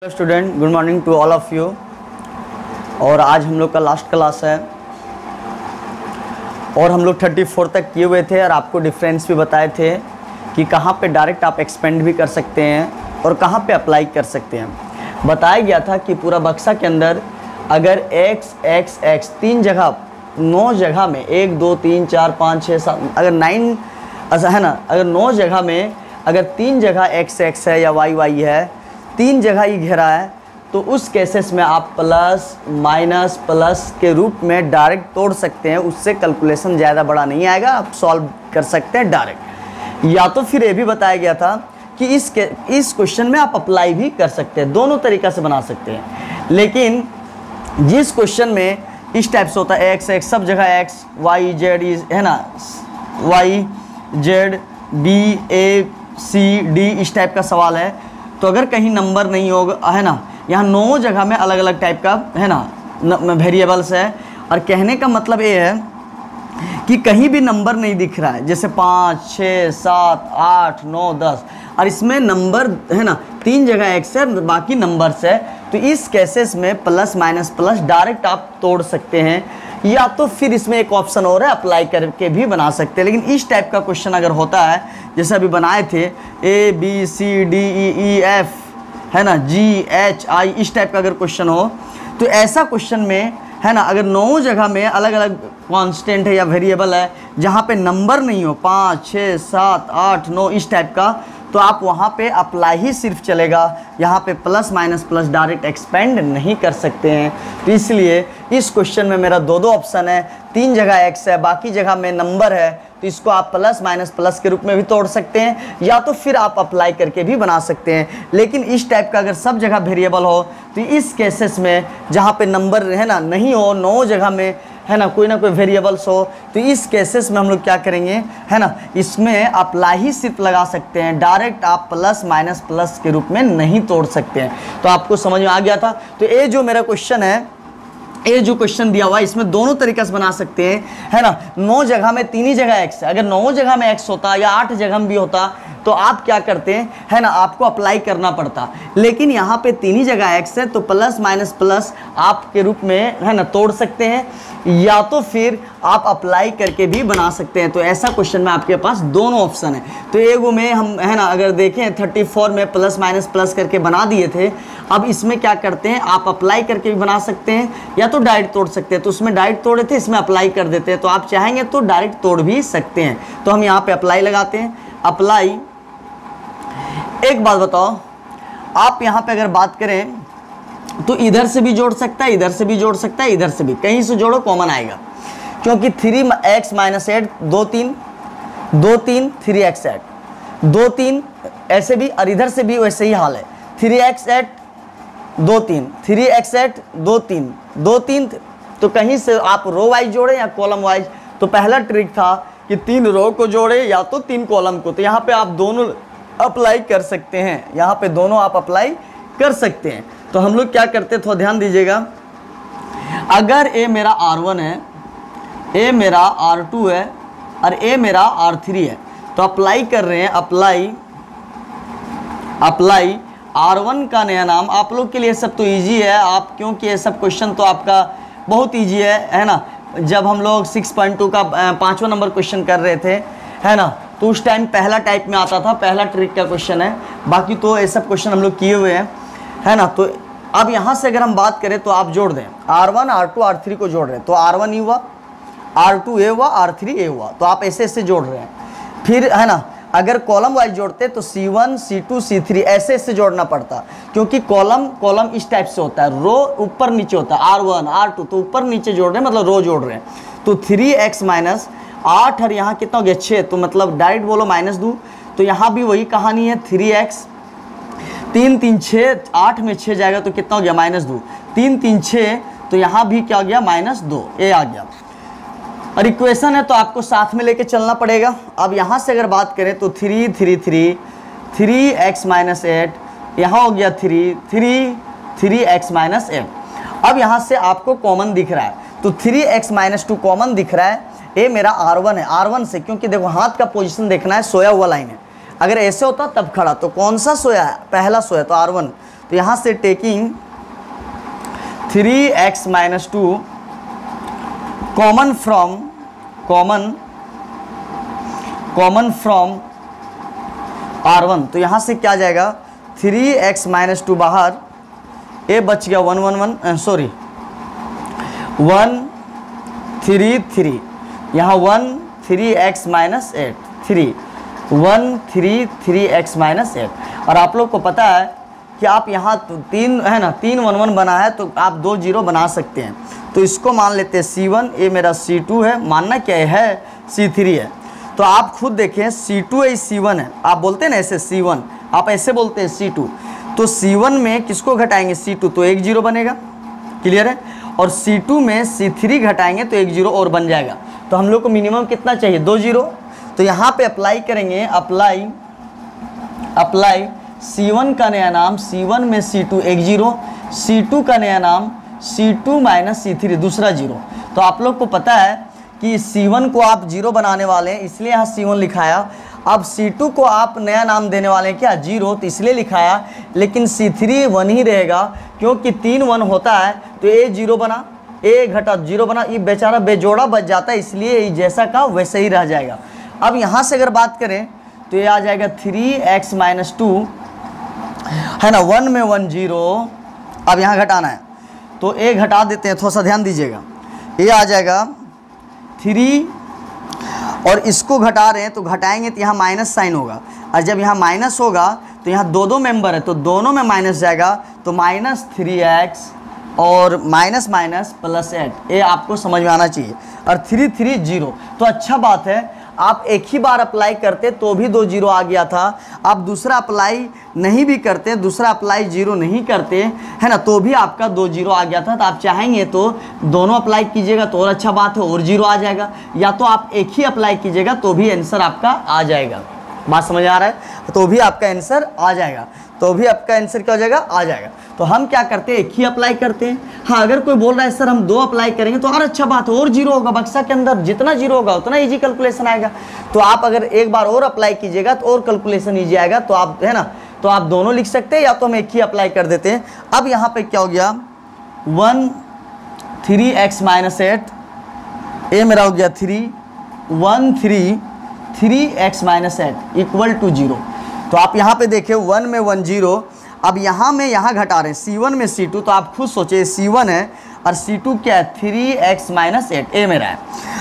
Hello student, good morning to all of you. और आज हम लोग का लास्ट क्लास है और हम लोग 34 तक किए हुए थे और आपको डिफरेंस भी बताए थे कि कहाँ पे डायरेक्ट आप एक्सपेंड भी कर सकते हैं और कहाँ पे अप्लाई कर सकते हैं। बताया गया था कि पूरा बक्सा के अंदर अगर x तीन जगह 9 जगह में 1 2 3 4 5 6 7 अगर 9 ऐसा है ना, अगर 9 जगह में अगर 3 जगह x है या y है, 3 जगह ही घेरा है, तो उस केसेस में आप प्लस माइनस प्लस के रूप में डायरेक्ट तोड़ सकते हैं। उससे कैलकुलेशन ज़्यादा बड़ा नहीं आएगा, आप सॉल्व कर सकते हैं डायरेक्ट। या तो फिर ये भी बताया गया था कि इस क्वेश्चन में आप अप्लाई भी कर सकते हैं, दोनों तरीक़ा से बना सकते हैं। लेकिन जिस क्वेश्चन में इस टाइप से होता है x सब जगह x y z है ना, y z b a c d इस टाइप का सवाल है, तो अगर कहीं नंबर नहीं होगा है ना, यहाँ 9 जगह में अलग अलग टाइप का है ना वेरिएबल्स है। और कहने का मतलब ये है कि कहीं भी नंबर नहीं दिख रहा है, जैसे 5 6 7 8 9 10 और इसमें नंबर है ना 3 जगह x है, बाकी नंबर्स है, तो इस केसेस में प्लस माइनस प्लस डायरेक्ट आप तोड़ सकते हैं। या तो फिर इसमें एक ऑप्शन और है, अप्लाई करके भी बना सकते हैं। लेकिन इस टाइप का क्वेश्चन अगर होता है जैसे अभी बनाए थे A B C D E E F है ना G H I, इस टाइप का अगर क्वेश्चन हो तो ऐसा क्वेश्चन में है ना, अगर 9 जगह में अलग अलग कांस्टेंट है या वेरिएबल है जहाँ पे नंबर नहीं हो 5 6 7 8 9 इस टाइप का, तो आप वहाँ पे अप्लाई ही सिर्फ चलेगा। यहाँ पे plus minus plus direct expand नहीं कर सकते हैं। तो इसलिए इस क्वेश्चन में मेरा दो ऑप्शन है, 3 जगह x है, बाकी जगह में नंबर है, तो इसको आप प्लस माइनस प्लस के रूप में भी तोड़ सकते हैं या तो फिर आप अप्लाई करके भी बना सकते हैं। लेकिन इस टाइप का अगर सब जगह वेरिएबल हो तो इस केसेस में जहाँ पे नंबर है ना नहीं हो, 9 जगह में है ना कोई वेरिएबल्स हो, तो इस केसेस में हम लोग क्या करेंगे है ना, इसमें अप्लाई ही सिर्फ लगा सकते हैं, डायरेक्ट आप प्लस माइनस प्लस के रूप में नहीं तोड़ सकते हैं। तो आपको समझ में आ गया था। तो ये जो मेरा क्वेश्चन है, ये जो क्वेश्चन दिया हुआ है इसमें दोनों तरीके से बना सकते हैं है ना। 9 जगह में 3 ही जगह x है, अगर 9 जगह में x होता या 8 जगह में भी होता तो आप क्या करते हैं है ना, आपको अप्लाई करना पड़ता। लेकिन यहाँ पे 3 ही जगह x है, तो प्लस माइनस प्लस आप के रूप में है ना तोड़ सकते हैं या तो फिर आप अप्लाई करके भी बना सकते हैं। तो ऐसा क्वेश्चन में आपके पास दोनों ऑप्शन है। तो एगो में हम है ना अगर देखें 34 में प्लस माइनस प्लस करके बना दिए थे, अब इसमें क्या करते हैं आप अप्लाई करके भी बना सकते हैं या तो डायरेक्ट तोड़ सकते हैं। तो उसमें डायरेक्ट तोड़े थे, इसमें अप्लाई कर देते हैं, तो आप चाहेंगे तो डायरेक्ट तोड़ भी सकते हैं। तो हम यहाँ पे अप्लाई लगाते हैं। अप्लाई, एक बात बताओ, आप यहाँ पे अगर बात करें तो इधर से भी जोड़ सकता है, इधर से भी जोड़ सकता है, इधर से भी, कहीं से जोड़ो कॉमन आएगा, क्योंकि 3x माइनस 8 2 3 2 3 3x 8 2 3 ऐसे भी, और इधर से भी वैसे ही हाल है 3x 8 2 3 3x 8 2 3 2 3। तो कहीं से आप रो वाइज जोड़े या कॉलम वाइज। तो पहला ट्रिक था कि 3 रो को जोड़े या तो 3 कॉलम को, तो यहाँ पे आप दोनों अप्लाई कर सकते हैं, यहाँ पे दोनों आप अप्लाई कर सकते हैं। तो हम लोग क्या करते हैं, थोड़ा ध्यान दीजिएगा। अगर a मेरा R1 है, a मेरा R2 है और a मेरा R3 है, तो अप्लाई कर रहे हैं। अप्लाई R1 का नया नाम, आप लोग के लिए सब तो इजी है, आप क्योंकि ये सब क्वेश्चन तो आपका बहुत इजी है ना। जब हम लोग 6.2 का 5वां नंबर क्वेश्चन कर रहे थे है ना, तो उस टाइम पहला टाइप में आता था, पहला ट्रिक का क्वेश्चन है, बाकी तो ये सब क्वेश्चन हम लोग किए हुए हैं है ना। तो अब यहाँ से अगर हम बात करें तो आप जोड़ दें R1 R2 R3 को जोड़ रहे हैं, तो R1 ए हुआ, R2 ए हुआ, R3 ए हुआ, तो आप ऐसे ऐसे जोड़ रहे हैं। फिर है ना अगर कॉलम वाइज जोड़ते तो C1 C2 C3 ऐसे ऐसे जोड़ना पड़ता, क्योंकि कॉलम इस टाइप से होता है, रो ऊपर नीचे होता है, R1 R2, तो ऊपर नीचे जोड़ रहे हैं मतलब रो जोड़ रहे हैं। तो 3x माइनस 8 और यहाँ कितना हो गया 6, तो मतलब डायरेक्ट बोलो माइनस दूँ, तो यहाँ भी वही कहानी है 3x 3 3 6 8 में 6 जाएगा तो कितना हो गया -2, 3 3 6, तो यहाँ भी क्या हो गया -2, ये आ गया। और इक्वेशन है तो आपको साथ में लेके चलना पड़ेगा। अब यहाँ से अगर बात करें तो 3 3 3 3x माइनस 8, यहाँ हो गया 3 3 3x माइनस 8। अब यहाँ से आपको कॉमन दिख रहा है, तो 3x माइनस 2 कॉमन दिख रहा है। ये मेरा R1 है, R1 से क्योंकि देखो हाथ का पोजीशन देखना है, सोया हुआ लाइन है, अगर ऐसे होता तब खड़ा, तो कौन सा सोया है, पहला सोया, तो R1, तो यहाँ से taking 3x minus 2 common from R1, तो यहाँ से क्या आ जाएगा 3x माइनस 2 बाहर, ए बच गया 1 3 3, यहाँ 1 3x माइनस 8 3 1 3 3x माइनस 8। और आप लोग को पता है कि आप यहाँ तो 3 है ना, 3 1 1 बना है तो आप 2 0 बना सकते हैं। तो इसको मान लेते हैं C1, ये मेरा C2 है, मानना क्या है C3 है। तो आप खुद देखें C2 है C1 है, आप बोलते हैं ना ऐसे C1, आप ऐसे बोलते हैं C2, तो C1 में किसको घटाएंगे C2, तो 1 0 बनेगा, क्लियर है। और C2 में C3 घटाएंगे तो 1 0 और बन जाएगा। तो हम लोग को मिनिमम कितना चाहिए, 2 0। तो यहाँ पे अप्लाई करेंगे, अप्लाई C1 का नया नाम, C1 में C2 1 0, C2 का नया नाम C2 माइनस C3 दूसरा 0। तो आप लोग को पता है कि C1 को आप 0 बनाने वाले हैं, इसलिए यहाँ C1 लिखाया। अब C2 को आप नया नाम देने वाले हैं क्या, 0, तो इसलिए लिखाया। लेकिन C3 1 ही रहेगा, क्योंकि 3 1 होता है तो ए 0 बना, ए घटा 0 बना, ये बेचारा बेजोड़ा बच जाता है, इसलिए जैसा का वैसे ही रह जाएगा। अब यहाँ से अगर बात करें तो ये आ जाएगा 3x माइनस 2 है ना, 1 में 1 0, अब यहाँ घटाना है तो ए घटा देते हैं, थोड़ा सा ध्यान दीजिएगा। ये आ जाएगा 3 और इसको घटा रहे हैं तो घटाएंगे तो यहाँ माइनस साइन होगा, और जब यहाँ माइनस होगा तो यहाँ दो मेंबर है तो दोनों में माइनस जाएगा, तो माइनस 3x और माइनस माइनस प्लस 8, ये आपको समझ में आना चाहिए। और 3 3 0, तो अच्छा बात है आप एक ही बार अप्लाई करते तो भी 2 0 आ गया था, आप दूसरा अप्लाई नहीं भी करते, दूसरा अप्लाई 0 नहीं करते है ना, तो भी आपका 2 0 आ गया था। तो आप चाहेंगे तो दोनों अप्लाई कीजिएगा तो और अच्छा बात है, और 0 आ जाएगा, या तो आप एक ही अप्लाई कीजिएगा तो भी आंसर आपका आ जाएगा। बात समझ आ रहा है, तो भी आपका आंसर आ जाएगा, तो भी आपका आंसर क्या हो जाएगा, आ जाएगा। तो हम क्या करते हैं, एक ही अप्लाई करते हैं। हाँ, अगर कोई बोल रहा है सर हम 2 अप्लाई करेंगे तो और अच्छा बात है, और 0 होगा, बक्सा के अंदर जितना 0 होगा उतना इजी कैलकुलेशन आएगा। तो आप अगर एक बार और अप्लाई कीजिएगा तो और कैलकुलेशन इजी आएगा, तो आप है ना, तो आप दोनों लिख सकते हैं, या तो हम एक ही अप्लाई कर देते हैं। अब यहाँ पे क्या हो गया 1 3x माइनस 8, ये मेरा हो गया 3 1 3 3x माइनस 8 इक्वल टू 0। तो आप यहाँ पे देखें 1 में 1 0, अब यहाँ में यहाँ घटा रहे हैं C1 में C2, तो आप खुद सोचिए C1 है और C2 क्या है 3x माइनस 8, ए मेरा है।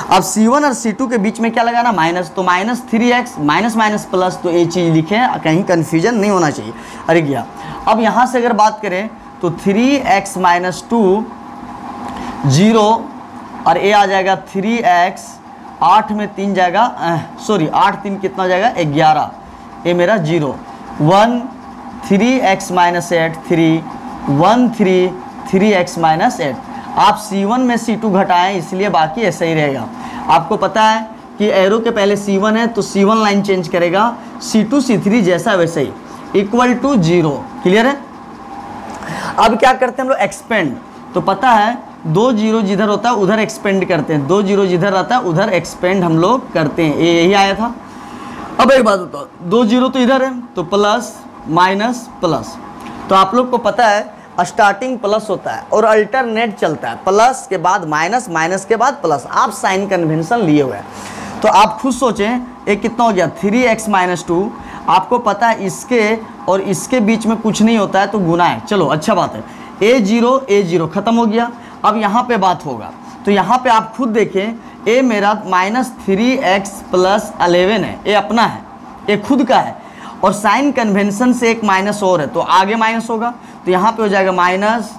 अब C1 और C2 के बीच में क्या लगाना, माइनस, तो minus 3x minus minus plus, तो ये चीज़ लिखें, कहीं कन्फ्यूजन नहीं होना चाहिए। अरे गया। अब यहाँ से अगर बात करें तो 3x माइनस 2 0, और ए आ जाएगा 3x, 8 में 3 जाएगा, सॉरी 8 3 कितना हो जाएगा 11, ये मेरा 0 1 3x माइनस 8 3 1 3 3x माइनस 8। आप C1 में C2 घटाएं, इसलिए बाकी ऐसा ही रहेगा। आपको पता है कि एरो के पहले C1 है तो C1 लाइन चेंज करेगा, C2 C3 जैसा वैसे ही, इक्वल टू 0, क्लियर है। अब क्या करते हैं हम लोग, एक्सपेंड। तो पता है 2 0 जिधर होता है उधर एक्सपेंड करते हैं, 2 0 जिधर रहता है उधर एक्सपेंड हम लोग करते हैं, यही आया था। अब एक बात बताओ, 2 0 तो इधर है तो प्लस माइनस प्लस, तो आप लोग को पता है स्टार्टिंग प्लस होता है और अल्टरनेट चलता है, प्लस के बाद माइनस, माइनस के बाद प्लस, आप साइन कन्वेंशन लिए हुए हैं। तो आप खुद सोचें ये कितना हो गया 3x माइनस 2, आपको पता है इसके और इसके बीच में कुछ नहीं होता है तो गुना है, चलो अच्छा बात है, a 0 ख़त्म हो गया। अब यहाँ पे बात होगा, तो यहाँ पे आप खुद देखें, ए मेरा माइनस 3x प्लस 11 है, ये अपना है, ये खुद का है, और साइन कन्वेंशन से एक माइनस और है तो आगे माइनस होगा, तो यहाँ पे हो जाएगा माइनस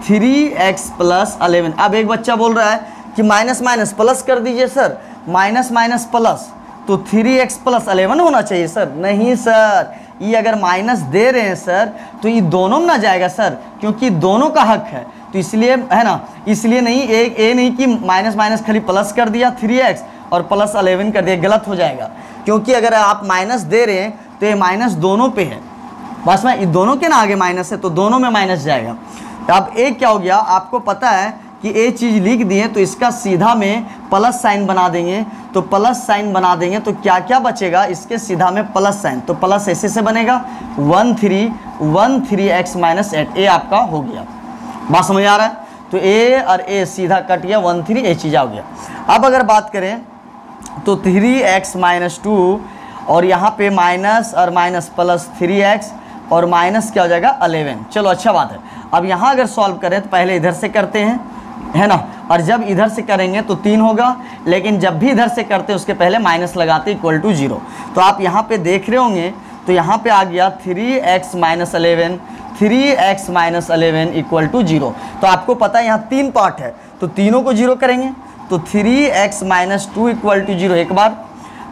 3x प्लस 11। अब एक बच्चा बोल रहा है कि माइनस माइनस प्लस कर दीजिए सर, माइनस माइनस प्लस, तो 3x प्लस 11 होना चाहिए सर। नहीं सर, ये अगर माइनस दे रहे हैं सर तो ये दोनों में ना जाएगा सर, क्योंकि दोनों का हक है, तो इसलिए है ना, इसलिए नहीं, एक ए नहीं कि माइनस माइनस खाली प्लस कर दिया 3x और प्लस 11 कर दिया, गलत हो जाएगा। क्योंकि अगर आप माइनस दे रहे हैं तो ये माइनस दोनों पे है, बस में दोनों के ना आगे माइनस है तो दोनों में माइनस जाएगा। अब एक क्या हो गया, आपको पता है कि ये चीज़ लिख दिए तो इसका सीधा में प्लस साइन बना देंगे, तो प्लस साइन बना देंगे तो क्या क्या बचेगा, इसके सीधा में प्लस साइन, तो प्लस ऐसे से बनेगा 13 माइनस 8, ये आपका हो गया। बात समझ आ रहा है? तो ए और ए सीधा कट गया, 13 ये चीज़ आ गया। अब अगर बात करें तो 3x माइनस 2 और यहाँ पे माइनस और माइनस प्लस 3x और माइनस क्या हो जाएगा 11। चलो अच्छा बात है। अब यहाँ अगर सॉल्व करें तो पहले इधर से करते हैं, है ना, और जब इधर से करेंगे तो 3 होगा, लेकिन जब भी इधर से करते हैं उसके पहले माइनस लगाते इक्वल टू 0। तो आप यहाँ पे देख रहे होंगे तो यहाँ पे आ गया 3x माइनस 11 इक्वल टू 0। तो आपको पता है यहाँ 3 पार्ट है तो तीनों को 0 करेंगे, तो 3x माइनस 2 इक्वल टू 0 एक बार,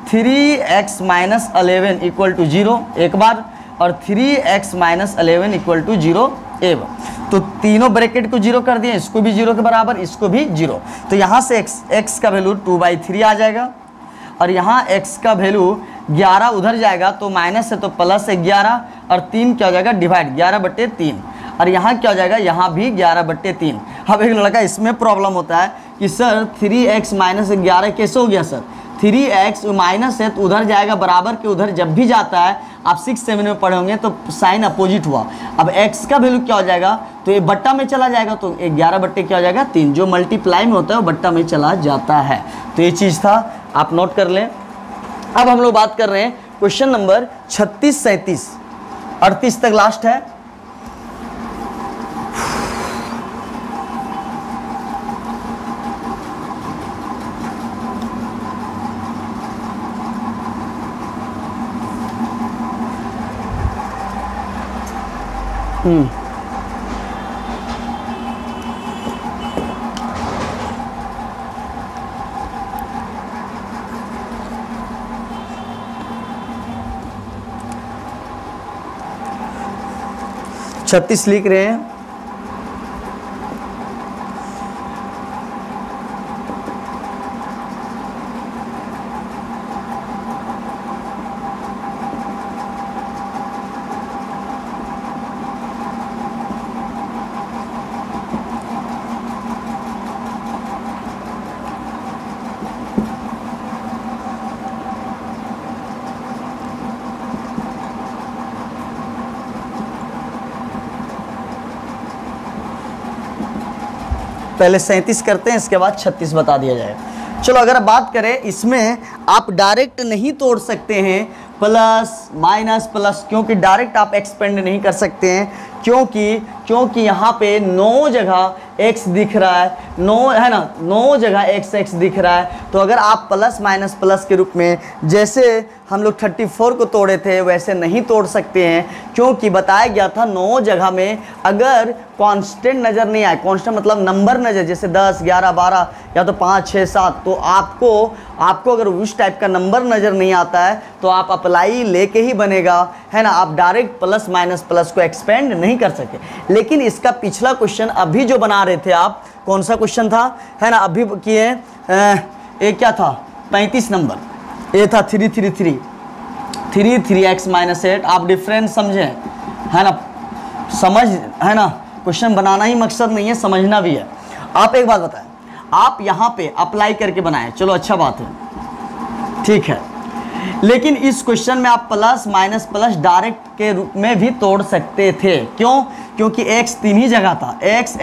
3x माइनस 11 इक्वल टू 0 एक बार, और 3x माइनस 11 इक्वल टू 0 एक बार। तो तीनों ब्रैकेट को 0 कर दिए, इसको भी 0 के बराबर, इसको भी 0। तो यहाँ से x का वैल्यू 2/3 आ जाएगा, और यहाँ x का वैल्यू 11 उधर जाएगा तो माइनस है तो प्लस है 11, और 3 क्या हो जाएगा डिवाइड 11/3, और यहाँ क्या हो जाएगा, यहाँ भी 11/3। अब एक लड़का इसमें प्रॉब्लम होता है कि सर 3x माइनस 11 कैसे हो गया सर, 3x माइनस है तो उधर जाएगा बराबर के उधर जब भी जाता है, आप 6-7 में पढ़े होंगे तो साइन अपोजिट हुआ। अब x का वैल्यू क्या हो जाएगा, तो ये बट्टा में चला जाएगा, तो 11/3 क्या हो जाएगा 3, जो मल्टीप्लाई में होता है वो बट्टा में चला जाता है। तो ये चीज़ था, आप नोट कर लें। अब हम लोग बात कर रहे हैं क्वेश्चन नंबर 36, 37, 38 तक लास्ट है। छत्तीस लिख रहे हैं। पहले 37 करते हैं, इसके बाद 36 बता दिया जाएगा। चलो अगर बात करें इसमें आप डायरेक्ट नहीं तोड़ सकते हैं प्लस माइनस प्लस, क्योंकि डायरेक्ट आप एक्सपेंड नहीं कर सकते हैं, क्योंकि यहाँ पे 9 जगह x दिख रहा है, 9 है ना, 9 जगह x दिख रहा है। तो अगर आप प्लस माइनस प्लस के रूप में जैसे हम लोग 34 को तोड़े थे वैसे नहीं तोड़ सकते हैं, क्योंकि बताया गया था 9 जगह में अगर कांस्टेंट नज़र नहीं आए, कांस्टेंट मतलब नंबर नज़र, जैसे 10, 11, 12 या तो 5, 6, 7, तो आपको अगर उस टाइप का नंबर नज़र नहीं आता है तो आप अप्लाई लेके ही बनेगा, है ना। आप डायरेक्ट प्लस माइनस प्लस को एक्सपेंड नहीं कर सके। लेकिन इसका पिछला क्वेश्चन अभी जो बना रहे थे आप, कौन सा क्वेश्चन था, है ना, अभी किए एक क्या था 35 नंबर, ये था 3x माइनस 8। आप डिफरेंस समझें, है ना, समझ, है ना, क्वेश्चन बनाना ही मकसद नहीं है, समझना भी है। आप एक बात बताएं, आप यहाँ पे अप्लाई करके बनाएं, चलो अच्छा बात है, ठीक है, लेकिन इस क्वेश्चन में आप प्लस माइनस प्लस डायरेक्ट के रूप में भी तोड़ सकते थे। क्यों? क्योंकि x 3 ही जगह था, x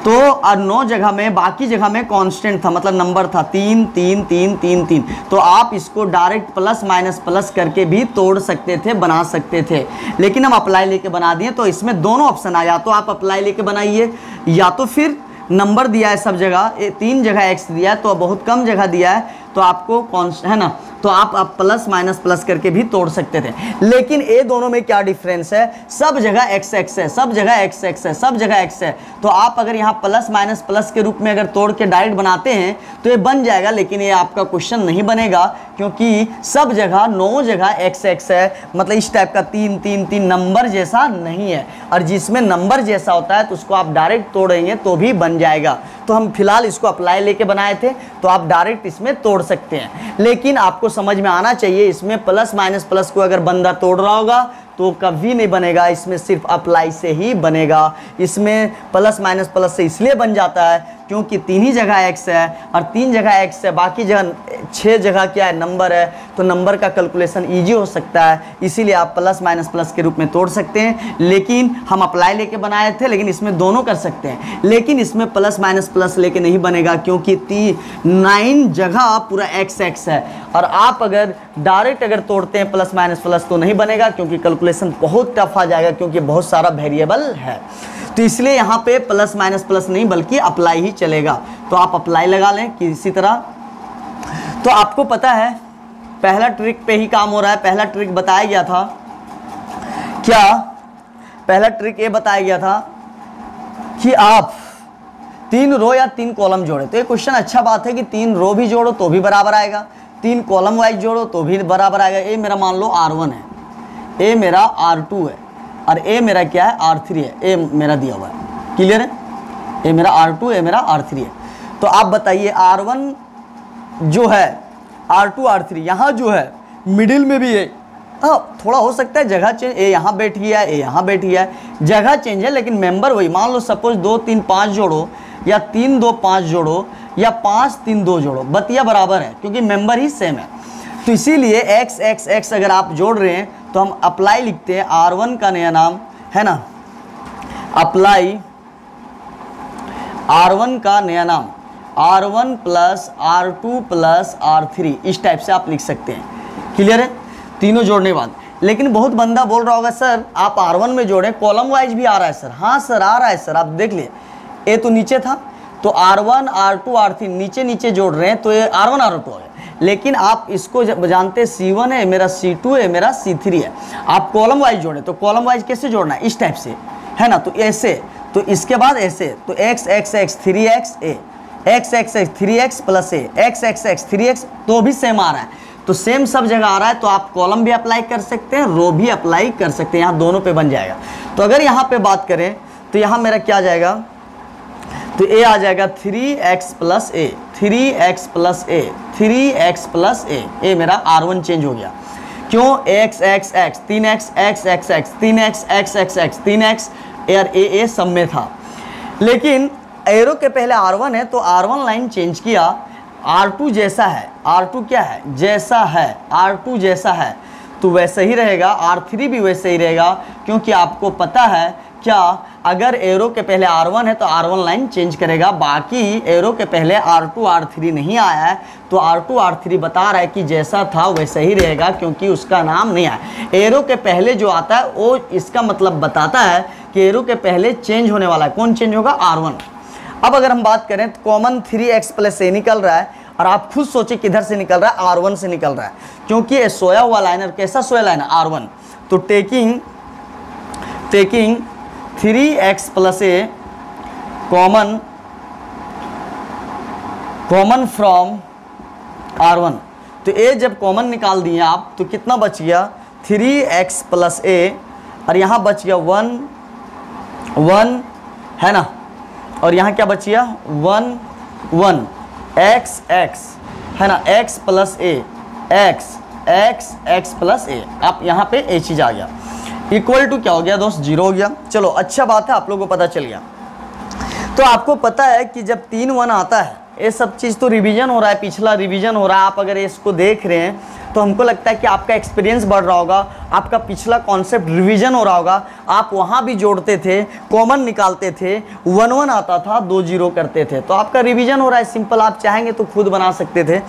तो और 9 जगह में, बाकी जगह में कांस्टेंट था, मतलब नंबर था 3 3 3 3 3। तो आप इसको डायरेक्ट प्लस माइनस प्लस करके भी तोड़ सकते थे, बना सकते थे, लेकिन हम अप्लाई लेके बना दिए। तो इसमें दोनों ऑप्शन आया, या तो आप अप्लाई लेके बनाइए, या तो फिर नंबर दिया है सब जगह, 3 जगह x दिया है तो बहुत कम जगह दिया है, तो आपको है ना, तो आप प्लस माइनस प्लस करके भी तोड़ सकते थे। लेकिन ये दोनों में क्या डिफरेंस है, सब जगह x है, सब जगह x है, सब जगह x है। तो आप अगर यहाँ प्लस माइनस प्लस के रूप में अगर तोड़ के डायरेक्ट बनाते हैं तो ये बन जाएगा, लेकिन ये आपका क्वेश्चन नहीं बनेगा, क्योंकि सब जगह 9 जगह x है, मतलब इस टाइप का 3 3 3 नंबर जैसा नहीं है। और जिसमें नंबर जैसा होता है तो उसको आप डायरेक्ट तोड़ेंगे तो भी बन जाएगा। तो हम फिलहाल इसको अप्लाई लेके बनाए थे, तो आप डायरेक्ट इसमें तोड़ सकते हैं। लेकिन आपको समझ में आना चाहिए, इसमें प्लस माइनस प्लस को अगर बंदा तोड़ रहा होगा तो कभी नहीं बनेगा, इसमें सिर्फ अप्लाई से ही बनेगा। इसमें प्लस माइनस प्लस से इसलिए बन जाता है क्योंकि 3 ही जगह x है और 3 जगह x है, बाकी जगह 6 जगह क्या है, नंबर है, तो नंबर का कैलकुलेशन ईजी हो सकता है, इसीलिए आप प्लस माइनस प्लस के रूप में तोड़ सकते हैं। लेकिन हम अप्लाई लेके बनाए थे, लेकिन इसमें दोनों कर सकते हैं, लेकिन इसमें प्लस माइनस प्लस लेके नहीं बनेगा क्योंकि 9 जगह पूरा x है। और आप अगर डायरेक्ट अगर तोड़ते हैं प्लस माइनस प्लस तो नहीं बनेगा क्योंकि कैलकुलेशन बहुत टफ आ जाएगा, क्योंकि बहुत सारा वेरिएबल है। तो इसलिए यहाँ पे प्लस माइनस प्लस नहीं बल्कि अप्लाई ही चलेगा। तो आप अप्लाई लगा लें किसी तरह। तो आपको पता है पहला ट्रिक पे ही काम हो रहा है। पहला ट्रिक बताया गया था क्या, पहला ट्रिक ये बताया गया था कि आप 3 रो या 3 कॉलम जोड़े। तो ये क्वेश्चन अच्छा बात है कि 3 रो भी जोड़ो तो भी बराबर आएगा, 3 कॉलम वाइज जोड़ो तो भी बराबर आएगा। ये मेरा मान लो R1 है, ए मेरा R2 है और ए मेरा क्या है R3 है, ए मेरा दिया हुआ है, क्लियर है। ए मेरा R2, ए मेरा R3 है। तो आप बताइए R1 जो है, R2 R3 यहाँ जो है मिडिल में भी है, थोड़ा हो सकता है जगह चेंज, ए यहाँ बैठ गया है, ए यहाँ बैठ गया है, जगह चेंज है लेकिन मेंबर वही। मान लो सपोज 2 3 5 जोड़ो या 3 2 5 जोड़ो या 5 3 2 जोड़ो, बतिया बराबर है क्योंकि मेंबर ही सेम है। तो इसीलिए x x x अगर आप जोड़ रहे हैं तो हम अप्लाई लिखते हैं, R1 का नया नाम है ना, अप्लाई R1 का नया नाम R1 plus R2 plus R3, इस टाइप से आप लिख सकते हैं, क्लियर है, तीनों जोड़ने के बाद। लेकिन बहुत बंदा बोल रहा होगा सर आप R1 में जोड़े, कॉलम वाइज भी आ रहा है सर। हाँ सर आ रहा है सर, आप देख लिए ए तो नीचे था तो R1 R2 R3 नीचे नीचे जोड़ रहे हैं तो ये R1 R2 हो गया। लेकिन आप इसको जानते हैं C1 है मेरा, C2 है मेरा, C3 है। आप कॉलम वाइज जोड़े तो कॉलम वाइज कैसे जोड़ना है, इस टाइप से है ना, तो ऐसे, तो इसके बाद ऐसे, तो x x x 3x a, x x x 3x plus a, x x x 3x, तो भी सेम आ रहा है। तो सेम सब जगह आ रहा है तो आप कॉलम भी अप्लाई कर सकते हैं, रो भी अप्लाई कर सकते हैं, यहाँ दोनों पे बन जाएगा। तो अगर यहाँ पे बात करें तो यहाँ मेरा क्या आ जाएगा, तो a आ जाएगा 3x plus a, 3x plus a, 3x plus a, ए मेरा R1 चेंज हो गया। क्यों, x x x 3x x x x 3x x x x 3x यार a सब में था, लेकिन एरो के पहले R1 है तो R1 लाइन चेंज किया, R2 जैसा है, R2 क्या है, जैसा है, R2 जैसा है तो वैसे ही रहेगा, R3 भी वैसे ही रहेगा। क्योंकि आपको पता है क्या, अगर एरो के पहले R1 है तो R1 लाइन चेंज करेगा, बाकी एरो के पहले R2 R3 नहीं आया है तो R2 R3 बता रहा है कि जैसा था वैसे ही रहेगा क्योंकि उसका नाम नहीं आया। एरो के पहले जो आता है वो इसका मतलब बताता है कि एरो के पहले चेंज होने वाला है, कौन चेंज होगा, R1। अब अगर हम बात करें तो कॉमन 3x प्लस a निकल रहा है और आप खुद सोचिए किधर से निकल रहा है, R1 से निकल रहा है क्योंकि ये सोया हुआ लाइनर, कैसा सोया लाइनर, R1। तो taking 3x plus a common from R1, तो a जब कॉमन निकाल दिए आप तो कितना बच गया, 3x प्लस a और यहाँ बच गया 1 है ना, और यहाँ क्या बच गया 1 x x है ना, x plus a, x plus a, आप यहाँ पे a चीज आ गया, इक्वल टू क्या हो गया दोस्त, 0 हो गया। चलो अच्छा बात है, आप लोगों को पता चल गया। तो आपको पता है कि जब 3 1 आता है, ये सब चीज़ तो रिवीजन हो रहा है, पिछला रिवीजन हो रहा है। आप अगर इसको देख रहे हैं तो हमको लगता है कि आपका एक्सपीरियंस बढ़ रहा होगा, आपका पिछला कॉन्सेप्ट रिवीजन हो रहा होगा। आप वहाँ भी जोड़ते थे, कॉमन निकालते थे, 1 1 आता था, 2 0 करते थे, तो आपका रिवीजन हो रहा है सिंपल। आप चाहेंगे तो खुद बना सकते थे।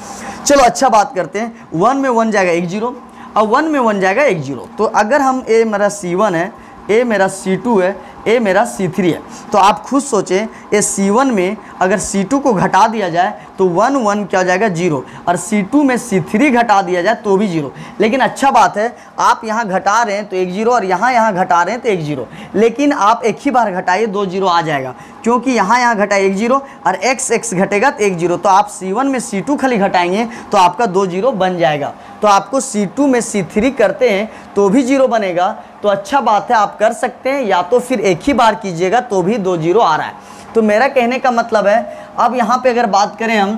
चलो अच्छा बात करते हैं, 1 में 1 जाएगा 1 0 और 1 में 1 जाएगा 1 0। तो अगर हम ए मेरा C1 है, ए मेरा C2 है, ए मेरा C3 है, तो आप खुद सोचें ये C1 में अगर C2 को घटा दिया जाए तो 1 1 क्या हो जाएगा 0, और C2 में C3 घटा दिया जाए तो भी 0। लेकिन अच्छा बात है आप यहाँ घटा रहे हैं तो 1 0 और यहाँ घटा रहे हैं तो 1 0, लेकिन आप एक ही बार घटाइए 2 0 आ जाएगा क्योंकि यहाँ घटाए 1 0 और x घटेगा तो 1 0। तो आप C1 में C2 खाली घटाएंगे तो आपका 2 0 बन जाएगा। तो आपको C2 में C3 करते हैं तो भी 0 बनेगा। तो अच्छा बात है आप कर सकते हैं, या तो फिर एक ही बार कीजिएगा तो भी 2 0 आ रहा है। तो मेरा कहने का मतलब है, अब यहाँ पे अगर बात करें हम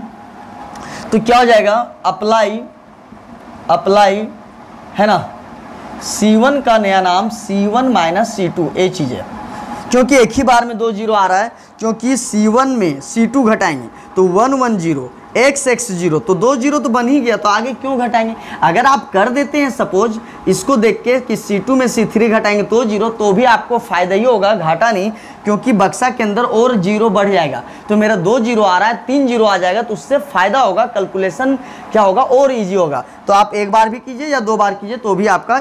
तो क्या हो जाएगा, अप्लाई है ना, C1 का नया नाम C1 माइनस C2 ये चीज़ है, क्योंकि एक ही बार में 2 जीरो आ रहा है, क्योंकि C1 में C2 घटाएंगे तो 1 1 0 x x 0 तो 2 जीरो तो बन ही गया, तो आगे क्यों घटाएंगे। अगर आप कर देते हैं सपोज इसको देख के कि C2 में C3 घटाएंगे 2 जीरो, तो भी आपको फ़ायदा ही होगा, घाटा नहीं, क्योंकि बक्सा के अंदर और जीरो बढ़ जाएगा। तो मेरा 2 जीरो आ रहा है, 3 जीरो आ जाएगा, तो उससे फ़ायदा होगा, कैलकुलेशन क्या होगा और ईजी होगा। तो आप एक बार भी कीजिए या 2 बार कीजिए तो भी आपका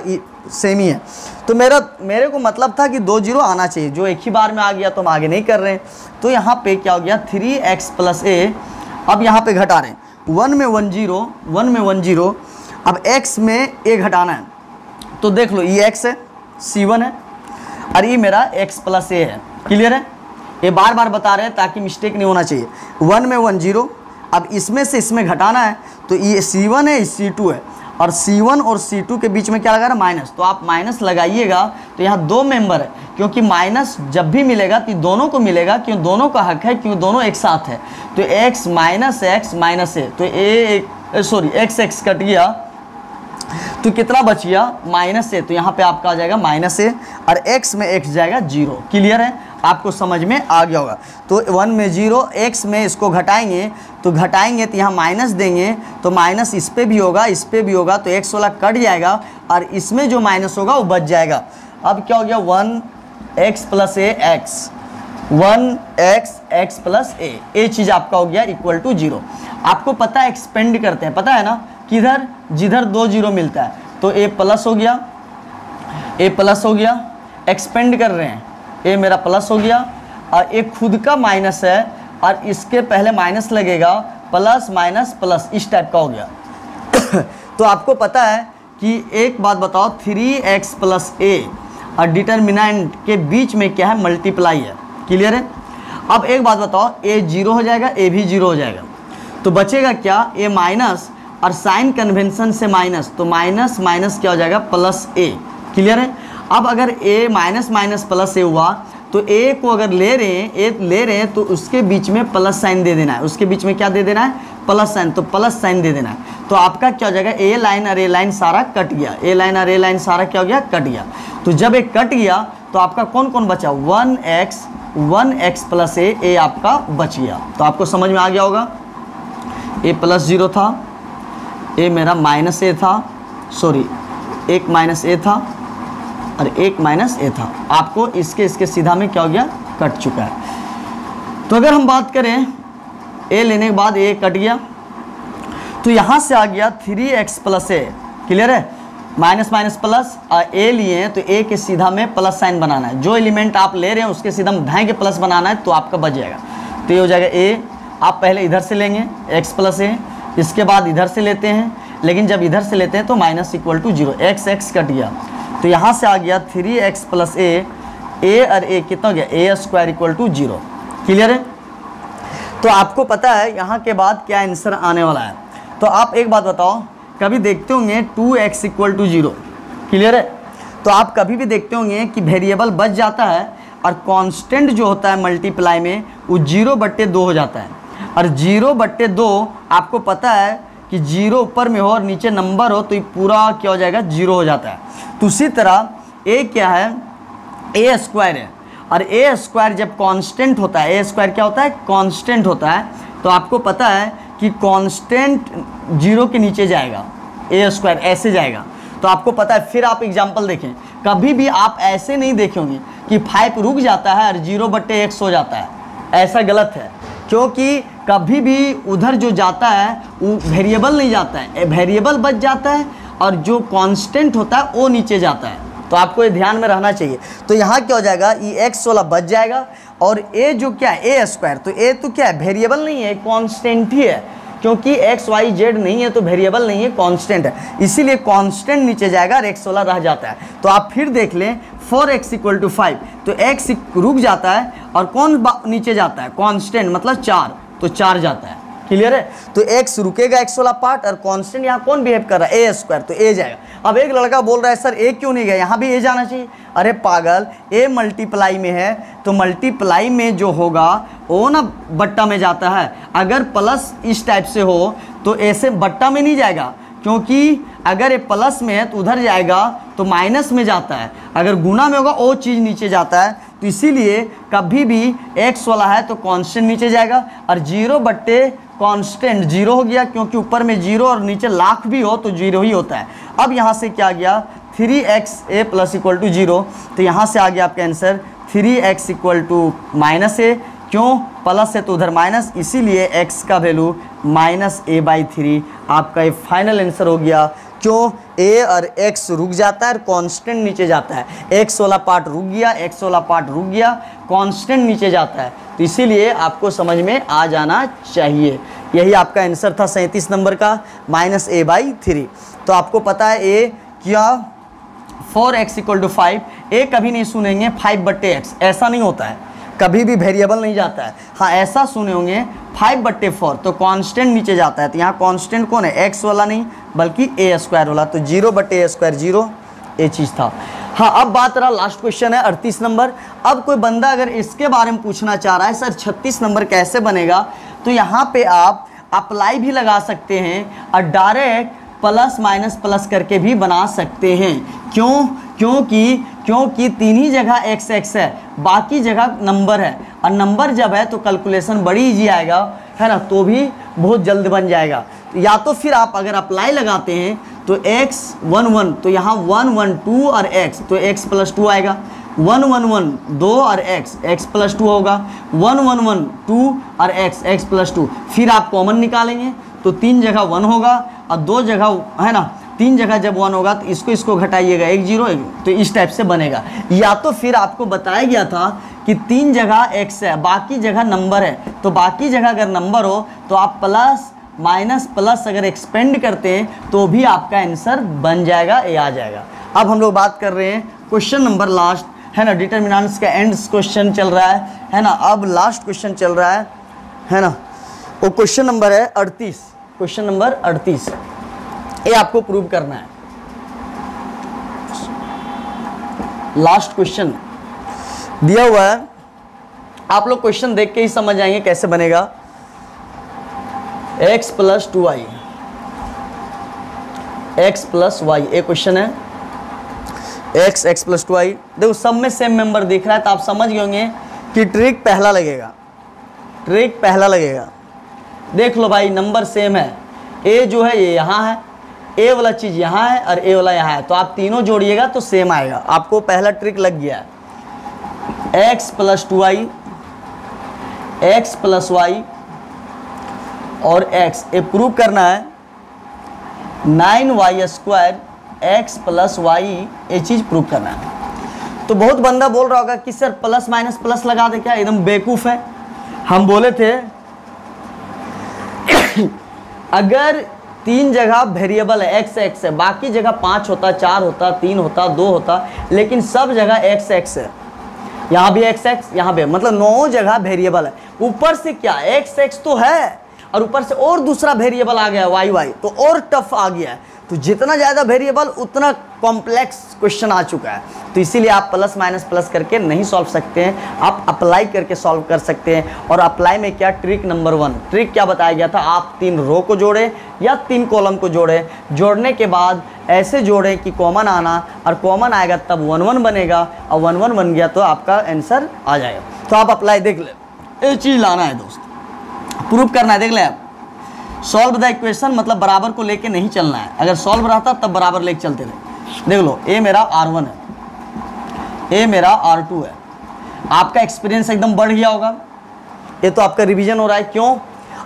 सेम ही है। तो मेरे को मतलब था कि 2 जीरो आना चाहिए, जो एक ही बार में आ गया तो हम आगे नहीं कर रहे हैं। तो यहाँ पे क्या हो गया 3x प्लस a, अब यहाँ पे घटा रहे हैं 1 में 1 0, 1 में 1 0, अब x में a घटाना है, तो देख लो ये x है, C1 है और ये मेरा x प्लस a है। क्लियर है, ये बार बार बता रहे हैं ताकि मिस्टेक नहीं होना चाहिए। 1 में 1 0, अब इसमें से इसमें घटाना है, तो ये C1 है, C2 है, और C1 और C2 के बीच में क्या लगा रहा है माइनस, तो आप माइनस लगाइएगा। तो यहाँ 2 मेंबर है, क्योंकि माइनस जब भी मिलेगा तो दोनों को मिलेगा, क्यों दोनों का हक है, क्यों दोनों एक साथ है। तो x माइनस a, तो x x कट गया, तो कितना बच गया माइनस a, तो यहाँ पे आपका आ जाएगा माइनस a और x में x जाएगा 0। क्लियर है, आपको समझ में आ गया होगा। तो 1 में 0, x में इसको घटाएंगे तो यहाँ माइनस देंगे, तो माइनस इस पे भी होगा, इस पे भी होगा, तो x वाला कट जाएगा और इसमें जो माइनस होगा वो बच जाएगा। अब क्या हो गया 1x plus a x, 1x x plus a, ये चीज़ आपका हो गया इक्वल टू 0। आपको पता है एक्सपेंड करते हैं, पता है ना, किधर जिधर 2 जीरो मिलता है, तो a प्लस हो गया, a प्लस हो गया, एक्सपेंड कर रहे हैं, a मेरा प्लस हो गया और एक खुद का माइनस है और इसके पहले माइनस लगेगा, प्लस माइनस प्लस, इस टाइप का हो गया। तो आपको पता है कि एक बात बताओ, 3x प्लस a और डिटर्मिनेंट के बीच में क्या है मल्टीप्लाई है। क्लियर है, अब एक बात बताओ, a 0 हो जाएगा, a भी 0 हो जाएगा, तो बचेगा क्या a माइनस, और साइन कन्वेंशन से माइनस, तो माइनस माइनस क्या हो जाएगा प्लस a। क्लियर है, अब अगर a minus minus plus a हुआ, तो a को अगर ले रहे हैं तो उसके बीच में प्लस साइन दे देना है, उसके बीच में क्या दे देना है प्लस साइन, तो प्लस साइन दे देना है। तो आपका क्या हो जाएगा a लाइन और a लाइन सारा कट गया, a लाइन और a लाइन सारा क्या हो गया कट गया। तो जब एक कट गया तो आपका कौन कौन बचा 1x प्लस a आपका बच गया। तो आपको समझ में आ गया होगा, a प्लस 0 था, a मेरा माइनस a था, सॉरी 1 माइनस a था और 1 माइनस a था। आपको इसके सीधा में क्या हो गया कट चुका है। तो अगर हम बात करें a लेने के बाद a कट गया, तो यहाँ से आ गया 3x प्लस a। क्लियर है, माइनस माइनस प्लस a लिए हैं तो a के सीधा में प्लस साइन बनाना है, जो एलिमेंट आप ले रहे हैं उसके सीधा में धाए के प्लस बनाना है, तो आपका बच जाएगा। तो ये हो जाएगा a, आप पहले इधर से लेंगे x प्लस a, इसके बाद इधर से लेते हैं, लेकिन जब इधर से लेते हैं तो minus equal to 0, x cut गया, तो यहाँ से आ गया 3x प्लस a और a कितना हो गया a square equal to 0। Clear है, तो आपको पता है यहाँ के बाद क्या आंसर आने वाला है। तो आप एक बात बताओ, कभी देखते होंगे 2x इक्वल टू 0। क्लियर है, तो आप कभी भी देखते होंगे कि वेरिएबल बच जाता है और कांस्टेंट जो होता है मल्टीप्लाई में वो 0/2 हो जाता है, और 0/2 आपको पता है कि 0 ऊपर में हो और नीचे नंबर हो तो ये पूरा क्या हो जाएगा 0 हो जाता है। तो उसी तरह a क्या है a स्क्वायर है, और a स्क्वायर जब कांस्टेंट होता है, a स्क्वायर क्या होता है कांस्टेंट होता है, तो आपको पता है कि कांस्टेंट 0 के नीचे जाएगा, a स्क्वायर ऐसे जाएगा। तो आपको पता है, फिर आप एग्जांपल देखें, कभी भी आप ऐसे नहीं देखेंगे कि 5 रुक जाता है और 0/x हो जाता है, ऐसा गलत है, क्योंकि कभी भी उधर जो जाता है वो वेरिएबल नहीं जाता है, वेरिएबल बच जाता है और जो कांस्टेंट होता है वो नीचे जाता है। तो आपको ये ध्यान में रहना चाहिए। तो यहाँ क्या हो जाएगा, ये x वाला बच जाएगा, और a जो क्या है a स्क्वायर, तो a तो क्या है वेरिएबल नहीं है, कांस्टेंट ही है, क्योंकि x y z नहीं है तो वेरिएबल नहीं है, कांस्टेंट है, इसीलिए कांस्टेंट नीचे जाएगा और x वाला रह जाता है। तो आप फिर देख लें 4x इक्वल टू 5, तो x रुक जाता है और कौन नीचे जाता है कांस्टेंट, मतलब 4, तो 4 जाता है। क्लियर है, तो x रुकेगा x वाला पार्ट, और कांस्टेंट यहाँ कौन बिहेव कर रहा है a स्क्वायर, तो a जाएगा। अब एक लड़का बोल रहा है सर a क्यों नहीं गया, यहाँ भी a जाना चाहिए। अरे पागल, a मल्टीप्लाई में है तो मल्टीप्लाई में जो होगा वो ना बट्टा में जाता है, अगर प्लस इस टाइप से हो तो ऐसे बट्टा में नहीं जाएगा, क्योंकि अगर ये प्लस में है तो उधर जाएगा तो माइनस में जाता है, अगर गुना में होगा वो चीज़ नीचे जाता है। तो इसीलिए कभी भी x वाला है तो कांस्टेंट नीचे जाएगा, और 0 बट्टे कांस्टेंट 0 हो गया, क्योंकि ऊपर में 0 और नीचे लाख भी हो तो 0 ही होता है। अब यहाँ से क्या गया 3xa प्लस इक्वल टू 0, तो यहाँ से आ गया आपका answer 3x equal to minus A, क्यों प्लस है तो उधर माइनस, इसीलिए x का वैल्यू -a/3 आपका ये फाइनल आंसर हो गया। क्यों a और x रुक जाता है और कांस्टेंट नीचे जाता है, x वाला पार्ट रुक गया, x वाला पार्ट रुक गया, कांस्टेंट नीचे जाता है, तो इसीलिए आपको समझ में आ जाना चाहिए। यही आपका आंसर था 37 नंबर का -a/3। तो आपको पता है a क्या 4x इक्वल टू 5, a कभी नहीं सुनेंगे 5/x, ऐसा नहीं होता है, कभी भी वेरिएबल नहीं जाता है। हाँ ऐसा सुने होंगे 5/4, तो कांस्टेंट नीचे जाता है, तो यहाँ कांस्टेंट कौन है x वाला नहीं बल्कि a² वाला, तो 0/a² 0 ये चीज़ था। हाँ अब बात रहा लास्ट क्वेश्चन है 38 नंबर। अब कोई बंदा अगर इसके बारे में पूछना चाह रहा है सर 36 नंबर कैसे बनेगा, तो यहाँ पे आप अप्लाई भी लगा सकते हैं और डायरेक्ट प्लस माइनस प्लस करके भी बना सकते हैं। क्यों? क्योंकि तीन ही जगह x है, बाकी जगह नंबर है, और नंबर जब है तो कैलकुलेशन बड़ी इजी आएगा, है ना, तो भी बहुत जल्द बन जाएगा। या तो फिर आप अगर अप्लाई लगाते हैं तो x 1 1, तो यहाँ 1 1 2 और x, तो x + 2 आएगा, 1 1 1 2 और x + 2 होगा, 1 1 1 2 और x + 2, फिर आप कॉमन निकालेंगे तो 3 जगह 1 होगा और 2 जगह, है ना, 3 जगह जब 1 होगा तो इसको घटाइएगा 1 0, तो इस टाइप से बनेगा। या तो फिर आपको बताया गया था कि 3 जगह x है, बाकी जगह नंबर है, तो बाकी जगह अगर नंबर हो तो आप प्लस माइनस प्लस अगर एक्सपेंड करते हैं तो भी आपका आंसर बन जाएगा, ये आ जाएगा। अब हम लोग बात कर रहे हैं क्वेश्चन नंबर लास्ट, है ना, डिटर्मिनेंट्स का एंड क्वेश्चन चल रहा है ना, अब लास्ट क्वेश्चन चल रहा है ना, वो क्वेश्चन नंबर है 38, क्वेश्चन नंबर 38, ये आपको प्रूव करना है। लास्ट क्वेश्चन दिया हुआ है, आप लोग क्वेश्चन देख के ही समझ जाएंगे कैसे बनेगा। x + 2y, x + y, ये क्वेश्चन है, x + 2y। देखो सब में सेम मेंबर दिख रहा है तो आप समझ गए होंगे कि ट्रिक पहला लगेगा, देख लो भाई नंबर सेम है, a जो है ये यहाँ है, a वाला चीज़ यहाँ है और a वाला यहाँ है, तो आप तीनों जोड़िएगा तो सेम आएगा। आपको पहला ट्रिक लग गया है, x + 2y, x + y और x, ये प्रूव करना है 9y² x + y, ये चीज़ प्रूव करना है। तो बहुत बंदा बोल रहा होगा कि सर प्लस माइनस प्लस लगा दे, क्या एकदम बेवकूफ़ है। हम बोले थे अगर 3 जगह वेरिएबल है x है, बाकी जगह 5 होता, 4 होता, 3 होता, 2 होता, लेकिन सब जगह x है, यहाँ भी x यहाँ भी, मतलब 9 जगह वेरिएबल है। ऊपर से क्या x तो है और ऊपर से और दूसरा वेरिएबल आ गया y, तो और टफ आ गया है। तो जितना ज़्यादा वेरिएबल उतना कॉम्प्लेक्स क्वेश्चन आ चुका है, तो इसीलिए आप प्लस माइनस प्लस करके नहीं सॉल्व सकते हैं, आप अप्लाई करके सॉल्व कर सकते हैं। और अप्लाई में क्या, ट्रिक नंबर 1, ट्रिक क्या बताया गया था, आप 3 रो को जोड़ें या 3 कॉलम को जोड़ें, जोड़ने के बाद ऐसे जोड़ें कि कॉमन आना, और कॉमन आएगा तब 1 1 बनेगा, और 1 1 बन गया तो आपका आंसर आ जाएगा। तो आप अप्लाई देख लें, ये चीज़ लाना है दोस्त, प्रूव करना है। देख लें आप, सॉल्व द इक्वेशन मतलब बराबर को लेके नहीं चलना है, अगर सॉल्व रहता तब बराबर लेके चलते थे। देख लो, ए मेरा R1 है, ए मेरा R2 है, आपका एक्सपीरियंस एकदम बढ़ गया होगा, ये तो आपका रिवीजन हो रहा है। क्यों?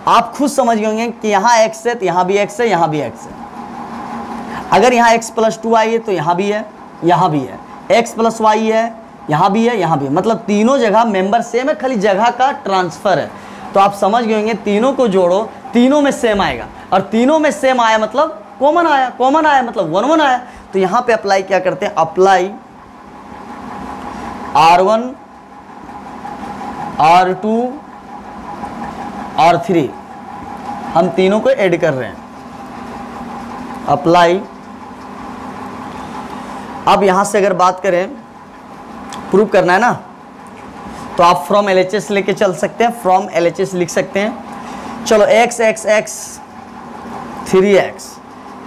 आप खुद समझ गए होंगे कि यहाँ x है तो यहाँ भी x है, यहाँ भी x है, अगर यहाँ x + 2y है तो यहाँ भी है, यहाँ भी है, x + y है, यहाँ भी है, यहाँ भी, मतलब तीनों जगह मेंबर सेम है, खाली जगह का ट्रांसफ़र है। तो आप समझ गए होंगे तीनों को जोड़ो, तीनों में सेम आएगा, और तीनों में सेम आया मतलब कॉमन आया, कॉमन आया मतलब 1 1 आया। तो यहाँ पे अप्लाई क्या करते हैं, अप्लाई R1 R2 R3, हम तीनों को ऐड कर रहे हैं, अप्लाई। अब यहाँ से अगर बात करें, प्रूव करना है ना, तो आप फ्रॉम LHS लेके चल सकते हैं, फ्रॉम LHS लिख सकते हैं। चलो x 3x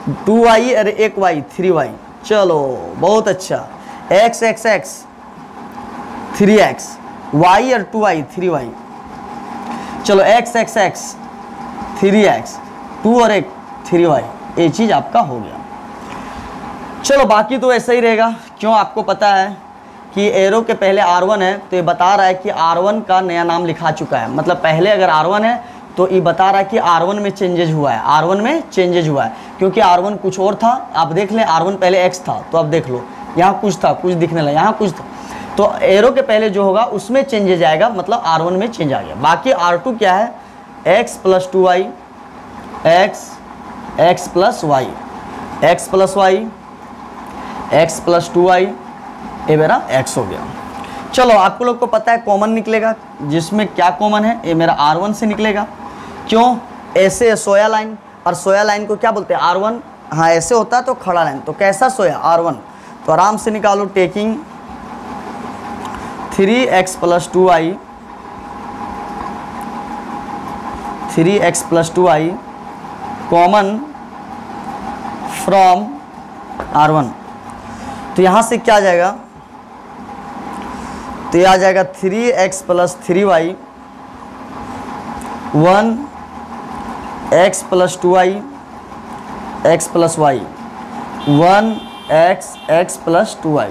2y और 1y 3y। चलो बहुत अच्छा। x x x 3x, y और 2y 3y। चलो x x x 3x, 2 और 1 3y, ये चीज़ आपका हो गया। चलो बाकी तो ऐसा ही रहेगा। क्यों, आपको पता है कि एरो के पहले R1 है तो ये बता रहा है कि R1 का नया नाम लिखा चुका है। मतलब पहले अगर R1 है तो ये बता रहा है कि R1 में चेंजेज हुआ है, R1 में चेंजेज हुआ है। क्योंकि R1 कुछ और था, आप देख लें R1 पहले X था, तो आप देख लो यहाँ कुछ था, कुछ दिखने लगा, यहाँ कुछ था, तो एरो के पहले जो होगा उसमें चेंजेज आएगा, मतलब R1 में चेंज आ गया। बाकी R2 क्या है, x plus 2y, x plus y, x plus y, x plus 2y, ये मेरा x हो गया। चलो आपको लोग को पता है कॉमन निकलेगा, जिसमें क्या कॉमन है, ये मेरा R1 से निकलेगा। क्यों, ऐसे सोया लाइन, और सोया लाइन को क्या बोलते हैं, R1। हाँ ऐसे होता है तो खड़ा लाइन, तो कैसा सोया, R1। तो आराम से निकालो, taking 3x plus 2y, 3x plus 2y common from R1। तो यहाँ से क्या आ जाएगा, तो ये आ जाएगा 3x plus 3y 1x plus 2y x plus y 1x plus 2y।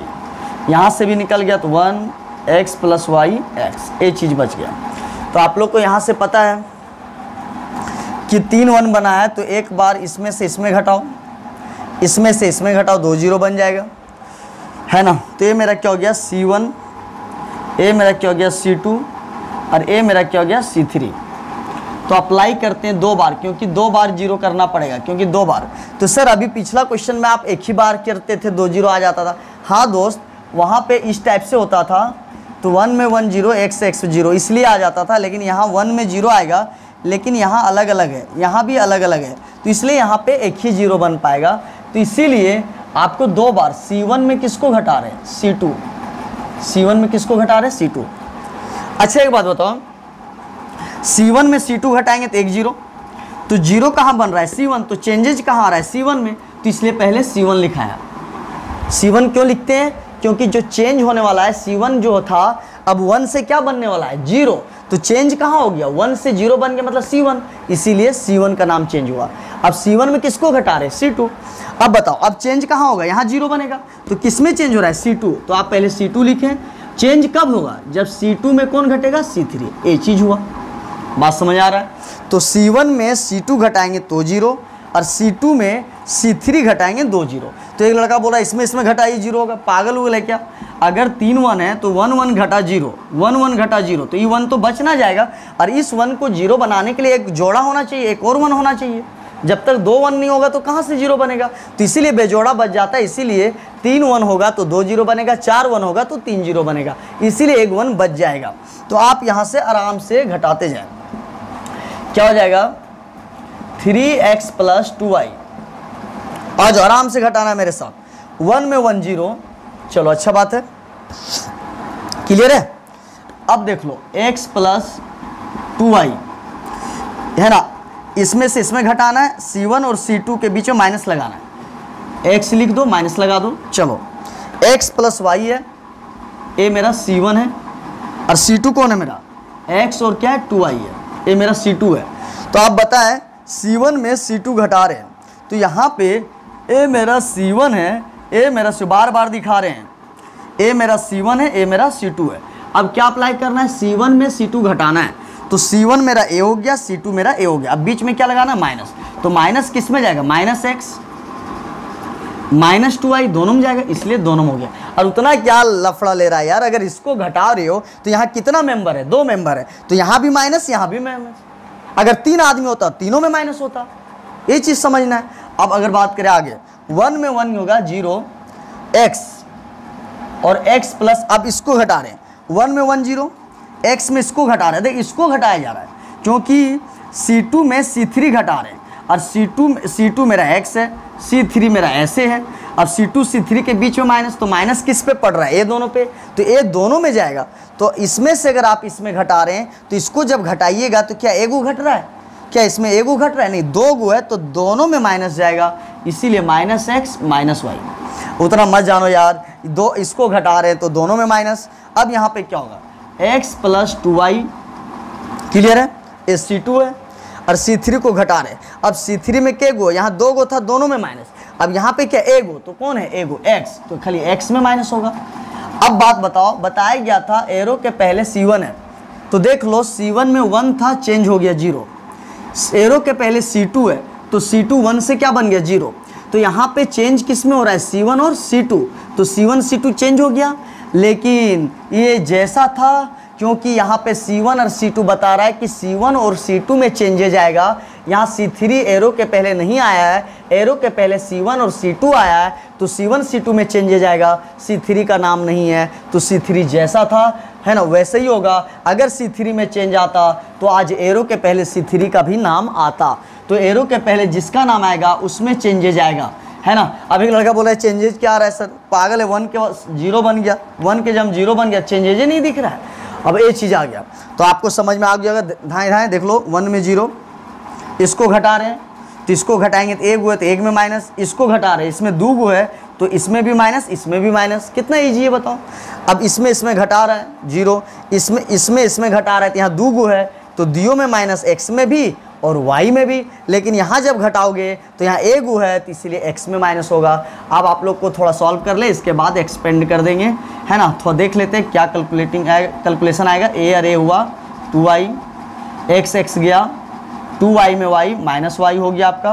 यहाँ से भी निकल गया तो 1x प्लस y x, ये चीज़ बच गया। तो आप लोग को यहाँ से पता है कि 3 1 बना है, तो एक बार इसमें से इसमें घटाओ, इसमें से इसमें घटाओ, 2 0 बन जाएगा, है ना। तो ये मेरा क्या हो गया C1, ये मेरा क्या हो गया C2, और ये मेरा क्या हो गया C3। तो अप्लाई करते हैं 2 बार, क्योंकि 2 बार 0 करना पड़ेगा, क्योंकि 2 बार। तो सर अभी पिछला क्वेश्चन में आप एक ही बार करते थे, 2 0 आ जाता था। हाँ दोस्त, वहाँ पे इस टाइप से होता था, तो 1 में 1 0, x x 0 इसलिए आ जाता था। लेकिन यहाँ 1 में 0 आएगा, लेकिन यहाँ अलग अलग है, यहाँ भी अलग अलग है, तो इसलिए यहाँ पे एक ही 0 बन पाएगा। तो इसीलिए आपको 2 बार C1 में किसको घटा रहे हैं, C2, C1 में किसको घटा रहे हैं, C2। अच्छा एक बात बताओ, C1 में C2 घटाएंगे तो 1 0, तो 0 कहाँ बन रहा है, C1, तो चेंजेज कहाँ आ रहा है, C1 में, तो इसलिए पहले C1 लिखाया। C1 क्यों लिखते हैं, क्योंकि जो चेंज होने वाला है C1 जो था, अब 1 से क्या बनने वाला है, 0, तो चेंज कहाँ हो गया, 1 से 0 बन गया, मतलब C1, इसीलिए C1 का नाम चेंज हुआ। अब C1 में किसको घटा रहे, C2। अब बताओ, अब चेंज कहाँ होगा, यहाँ 0 बनेगा, तो किस में चेंज हो रहा है, C2, तो आप पहले C2 लिखें। चेंज कब होगा, जब C2 में कौन घटेगा, C3, ये चीज़ हुआ। बात समझ आ रहा है। तो C1 में C2 घटाएंगे तो 0, और C2 में C3 घटाएंगे 2 0। तो एक लड़का बोला इसमें घटाइए 0 होगा, पागल हुए क्या। अगर 3 1 है तो 1 1 घटा 0, 1 1 घटा 0, तो ये 1 तो बच ना जाएगा, और इस 1 को 0 बनाने के लिए एक जोड़ा होना चाहिए, एक और 1 होना चाहिए। जब तक 2 1 नहीं होगा तो कहाँ से 0 बनेगा, तो इसीलिए बेजोड़ा बच जाता है। इसीलिए 3 1 होगा तो 2 0 बनेगा, 4 1 होगा तो 3 0 बनेगा, इसीलिए एक 1 बच जाएगा। तो आप यहाँ से आराम से घटाते जाएं, क्या हो जाएगा 3x प्लस 2y। आज आराम से घटाना है मेरे साथ, 1 में 1 0। चलो अच्छा बात है, क्लियर है। अब देख लो x प्लस 2y है ना, इसमें से इसमें घटाना है, C1 और C2 के बीच में माइनस लगाना है, x लिख दो, माइनस लगा दो। चलो x प्लस y है, ये मेरा C1 है, और C2 कौन है मेरा, x और क्या है 2y है, ये मेरा C2 है। तो आप बताएं C1 में C2 घटा रहे हैं, तो यहाँ पे ये मेरा C1 है, ये मेरा बार बार दिखा रहे हैं, ये मेरा C1 है, ये मेरा C2 है। अब क्या अप्लाई करना है, C1 में C2 घटाना है, तो C1 मेरा A हो गया, C2 मेरा A हो गया। अब बीच में क्या लगाना है, माइनस, तो माइनस किस में जाएगा, माइनस x माइनस 2y दोनों में जाएगा, इसलिए दोनों में हो गया। और उतना क्या लफड़ा ले रहा है यार, अगर इसको घटा रहे हो तो यहाँ कितना मेंबर है, 2 मेंबर है, तो यहाँ भी माइनस, यहाँ भी माइनस। अगर 3 आदमी होता तीनों में माइनस होता, ये चीज़ समझना है। अब अगर बात करें आगे, 1 में 1 होगा 0 x, और x प्लस, अब इसको घटा रहे हैं, 1 में 1 0, x में इसको घटा रहे हैं, देख इसको घटाया जा रहा है, क्योंकि C2 में C3 घटा रहे हैं, और C2 मेरा x है, C3 मेरा ऐसे है, अब C2 C3 के बीच में माइनस, तो माइनस किस पे पड़ रहा है, ये दोनों पे, तो ये दोनों में जाएगा। तो इसमें से अगर आप इसमें घटा रहे हैं, तो इसको जब घटाइएगा तो क्या एगो घट रहा है, क्या इसमें एगो घट रहा है, नहीं 2 गो है, तो दोनों में माइनस जाएगा, इसीलिए -x -y। उतना मत जानो यार, दो इसको घटा रहे हैं तो दोनों में माइनस। अब यहाँ पे क्या होगा, x + 2y, क्लियर है, ये C2 है और C3 को घटा रहे। अब C3 में क्या गो, यहाँ 2 गो था, दोनों में माइनस। अब यहाँ पे क्या ए गो, तो कौन है ए गो, x, तो खाली x में माइनस होगा। अब बात बताओ, बताया गया था एरो के पहले C1 है, तो देख लो C1 में 1 था, चेंज हो गया 0। एरो के पहले C2 है, तो C2 1 से क्या बन गया 0। तो यहाँ पे चेंज किस में हो रहा है, C1 और C2, तो C1 C2 चेंज हो गया। लेकिन ये जैसा था, क्योंकि यहाँ पे C1 और C2 बता रहा है कि C1 और C2 में चेंजेज आएगा। यहाँ C3 एरो के पहले नहीं आया है, एरो के पहले C1 और C2 आया है, तो C1 C2 में चेंजेज आएगा। C3 का नाम नहीं है, तो C3 जैसा था, है ना, वैसे ही होगा। अगर C3 में चेंज आता तो आज एरो के पहले C3 का भी नाम आता। तो एरो के पहले जिसका नाम आएगा उसमें चेंजेज आएगा, है ना। अब एक लड़का बोला है चेंजेज क्या आ रहा है सर, पागल है, 1 के 0 बन गया, 1 के जब 0 बन गया, चेंजेज ही नहीं दिख रहा है। अब ये चीज़ आ गया तो आपको समझ में आ गया। धाएँ धाएँ देख लो, 1 में 0, इसको घटा रहे हैं तो इसको घटाएंगे तो 1 गो है तो 1 में माइनस, इसको घटा रहे हैं, इसमें 2 गो है तो इसमें भी माइनस, इसमें भी माइनस। कितना ईजी है बताओ। अब इसमें घटा रहा है 0, इसमें घटा रहा है तो यहाँ 2 गो है तो दियो में माइनस, x में भी और y में भी। लेकिन यहाँ जब घटाओगे तो यहाँ a गो है तो इसीलिए x में माइनस होगा। अब आप लोग को थोड़ा सॉल्व कर ले, इसके बाद एक्सपेंड कर देंगे, है ना। थोड़ा देख लेते हैं क्या कैलकुलेशन आएगा। a और a हुआ 2y, x गया 2y में y -y हो गया आपका।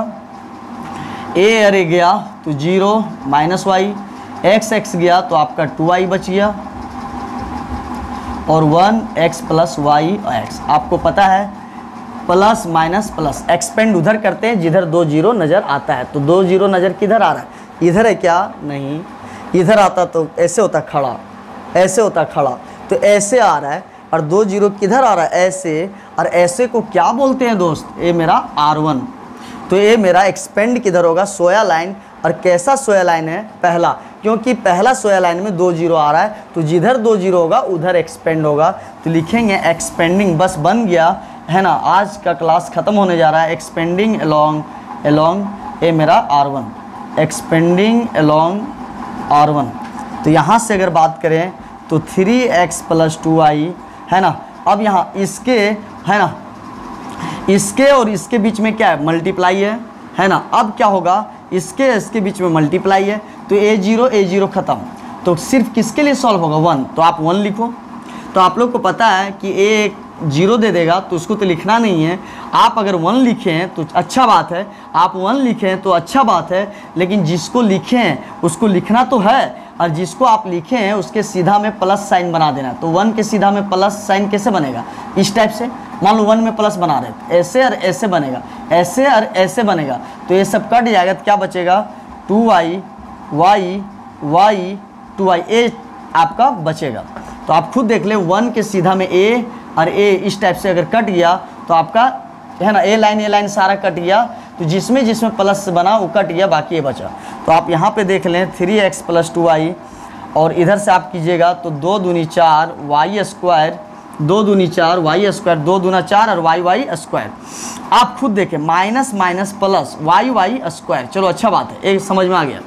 a और a गया तो 0 -y, x गया तो आपका 2y बच गया और 1x + y x। आपको पता है प्लस माइनस प्लस, एक्सपेंड उधर करते हैं जिधर 2 0 नज़र आता है। तो 2 0 नज़र किधर आ रहा है, इधर है क्या, नहीं, इधर आता तो ऐसे होता खड़ा, ऐसे होता खड़ा, तो ऐसे आ रहा है। और 2 0 किधर आ रहा है, ऐसे, और ऐसे को क्या बोलते हैं दोस्त, ये मेरा R1। तो ये मेरा एक्सपेंड किधर होगा, सोया लाइन। और कैसा सोया लाइन है, पहला, क्योंकि पहला सोया लाइन में 2 0 आ रहा है, तो जिधर 2 0 होगा उधर एक्सपेंड होगा। तो लिखेंगे एक्सपेंडिंग, बस बन गया, है ना। आज का क्लास ख़त्म होने जा रहा है। एक्सपेंडिंग अलोंग ये मेरा R1, एक्सपेंडिंग अलोंग R1। तो यहाँ से अगर बात करें तो 3x + 2y, है ना। अब यहाँ इसके, है ना, इसके और इसके बीच में क्या है, मल्टीप्लाई है ना। अब क्या होगा, इसके बीच में मल्टीप्लाई है, तो a0 ख़त्म। तो सिर्फ किसके लिए सॉल्व होगा, 1, तो आप 1 लिखो। तो आप लोग को पता है कि a 0 दे देगा तो उसको तो लिखना नहीं है। आप अगर 1 लिखें तो अच्छा बात है, आप 1 लिखें तो अच्छा बात है, लेकिन जिसको लिखें उसको लिखना तो है, और जिसको आप लिखे हैं उसके सीधा में प्लस साइन बना देना। तो 1 के सीधा में प्लस साइन कैसे बनेगा, इस टाइप से। मान लो 1 में प्लस बना रहे तो ऐसे और ऐसे बनेगा, ऐसे और ऐसे बनेगा, तो ये सब कट जाएगा तो क्या बचेगा, 2y y 2y a आपका बचेगा। तो आप खुद देख ले, 1 के सीधा में a और a इस टाइप से अगर कट गया तो आपका, है ना, ए लाइन सारा कट गया। तो जिसमें प्लस बना वो कट गया, बाकी ये बचा। तो आप यहाँ पे देख लें 3x + 2y, और इधर से आप कीजिएगा तो 2 दूनी 4 y², 2 दूनी 4 y², 2 दूना 4 और y²। आप खुद देखें, माइनस माइनस प्लस y²। चलो अच्छा बात है, एक समझ में आ गया।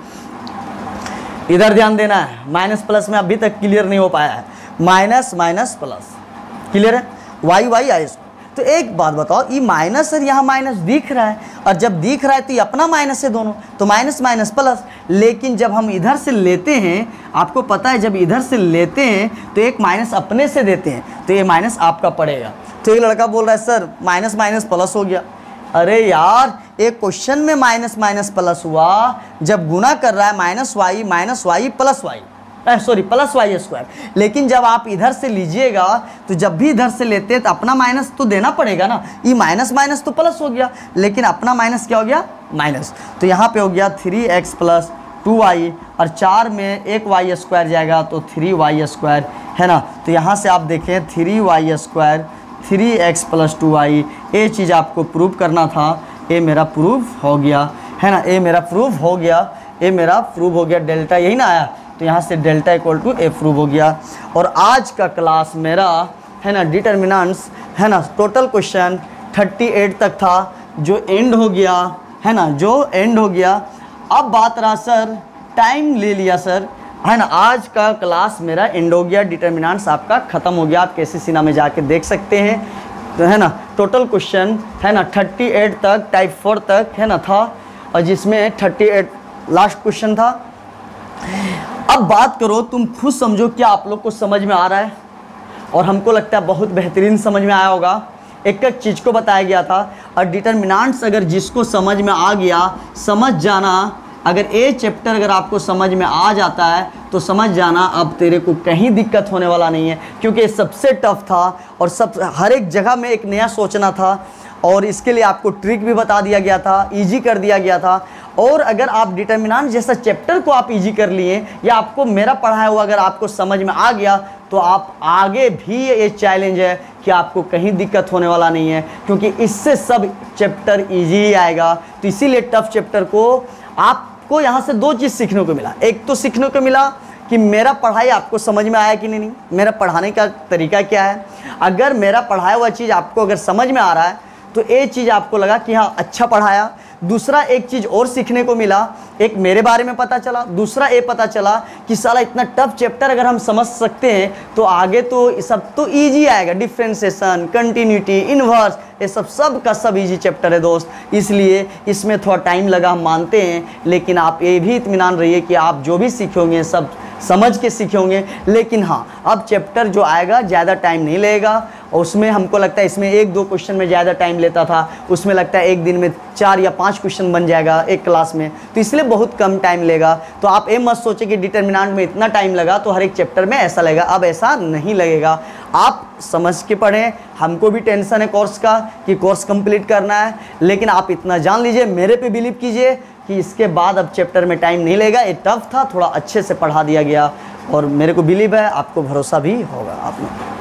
इधर ध्यान देना है, माइनस प्लस में अभी तक क्लियर नहीं हो पाया है, माइनस माइनस प्लस, क्लियर है, y² तो एक बात बताओ, ये माइनस और यहाँ माइनस दिख रहा है, और जब दिख रहा है तो ये अपना माइनस है दोनों, तो माइनस माइनस प्लस। लेकिन जब हम इधर से लेते हैं, आपको पता है जब इधर से लेते हैं तो एक माइनस अपने से देते हैं, तो ये माइनस आपका पड़ेगा। तो एक लड़का बोल रहा है सर माइनस माइनस प्लस हो गया। अरे यार, एक क्वेश्चन में माइनस माइनस प्लस हुआ, जब गुना कर रहा है -y plus y, sorry plus y²। लेकिन जब आप इधर से लीजिएगा तो जब भी इधर से लेते हैं तो अपना माइनस तो देना पड़ेगा ना। ये माइनस माइनस तो प्लस हो गया, लेकिन अपना माइनस क्या हो गया, माइनस। तो यहाँ पे हो गया 3x + 2y, और 4 में एक y² जाएगा तो 3y², है ना। तो यहाँ से आप देखें 3y², 3x + 2y, ये चीज़ आपको प्रूव करना था, ये मेरा प्रूफ हो गया, है ना। ये मेरा प्रूफ हो गया, ये मेरा प्रूव हो गया। डेल्टा यही ना आया, तो यहाँ से डेल्टा = a प्रूव हो गया। और आज का क्लास मेरा, है ना, डिटर्मिनेंट्स, है ना, टोटल क्वेश्चन 38 तक था, जो एंड हो गया, है ना, जो एंड हो गया। अब बात रहा सर, टाइम ले लिया सर, है ना। आज का क्लास मेरा एंड हो गया, डिटर्मिनेंट्स आपका ख़त्म हो गया। आप कैसे सीना में जाके देख सकते हैं, तो है ना। टोटल क्वेश्चन है ना 38 तक, टाइप 4 तक है ना था, और जिसमें 38 लास्ट क्वेश्चन था। अब बात करो, तुम खुद समझो क्या आप लोग को समझ में आ रहा है, और हमको लगता है बहुत बेहतरीन समझ में आया होगा। एक एक चीज़ को बताया गया था, और डिटर्मिनेंट्स अगर जिसको समझ में आ गया, समझ जाना, अगर ये चैप्टर अगर आपको समझ में आ जाता है तो समझ जाना अब तेरे को कहीं दिक्कत होने वाला नहीं है, क्योंकि ये सबसे टफ था और हर एक जगह में एक नया सोचना था, और इसके लिए आपको ट्रिक भी बता दिया गया था, इजी कर दिया गया था। और अगर आप डिटर्मिनेंट जैसा चैप्टर को आप इजी कर लिए, या आपको मेरा पढ़ाया हुआ अगर आपको समझ में आ गया, तो आप आगे भी ये चैलेंज है कि आपको कहीं दिक्कत होने वाला नहीं है, क्योंकि इससे सब चैप्टर इजी ही आएगा। तो इसीलिए टफ चैप्टर को आपको यहाँ से दो चीज़ सीखने को मिला। एक तो सीखने को मिला कि मेरा पढ़ाई आपको समझ में आया कि नहीं, मेरा पढ़ाने का तरीका क्या है। अगर मेरा पढ़ाया हुआ चीज़ आपको अगर समझ में आ रहा है तो ये चीज़ आपको लगा कि हाँ अच्छा पढ़ाया। दूसरा एक चीज़ और सीखने को मिला, एक मेरे बारे में पता चला, दूसरा ये पता चला कि साला इतना टफ चैप्टर अगर हम समझ सकते हैं तो आगे तो सब तो ईजी आएगा। डिफ्रेंसिएशन, कंटिन्यूटी, इन्वर्स, ये सब का सब ईजी चैप्टर है दोस्त। इसलिए इसमें थोड़ा टाइम लगा, हम मानते हैं, लेकिन आप ये भी इत्मीनान रहिए कि आप जो भी सीखोगे सब समझ के सीखोगे। लेकिन हाँ, अब चैप्टर जो आएगा ज़्यादा टाइम नहीं लगेगा, और उसमें हमको लगता है इसमें 1-2 क्वेश्चन में ज़्यादा टाइम लेता था, उसमें लगता है एक दिन में 4 या 5 क्वेश्चन बन जाएगा एक क्लास में, तो इसलिए बहुत कम टाइम लेगा। तो आप ये मत सोचे कि डिटर्मिनेंट में इतना टाइम लगा तो हर एक चैप्टर में ऐसा लगेगा, अब ऐसा नहीं लगेगा। आप समझ के पढ़ें, हमको भी टेंशन है कोर्स का कि कोर्स कंप्लीट करना है, लेकिन आप इतना जान लीजिए, मेरे पे बिलीव कीजिए कि इसके बाद अब चैप्टर में टाइम नहीं लगेगा। ये टफ था, थोड़ा अच्छे से पढ़ा दिया गया, और मेरे को बिलीव है आपको भरोसा भी होगा आप में।